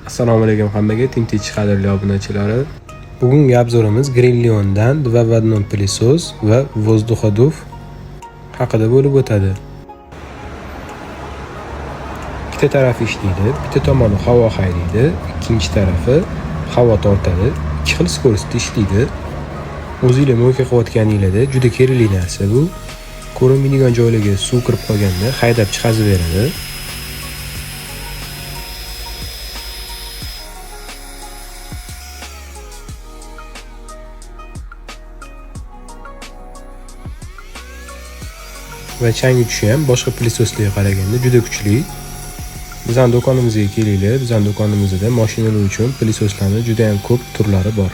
Assalomu alaykum hammaga, tinch qadrli obunachilari. Bugungi obzorimiz Grillion'dan dvovodnoy pылесос va воздуходув haqida bo'lib o'tadi. Ikkita tarafi ishlaydi, bitta tomoni havo haydaydi, ikkinchi tarafi havo tortadi. Ikki xil skorostda ishlaydi. O'zingizlar mo'ka qilayotganingizda juda kerakli narsa bu. Ko'rinmaydigan joylarga suv kirib qolganda haydab chiqazib beradi. Va chang uchishi ham boshqa pылесосlarga qaraganda juda kuchli. Bizning do'konimizga kelinglar. Bizning do'konimizda mashinalar uchun pылесосlarning juda ham ko'p turlari bor.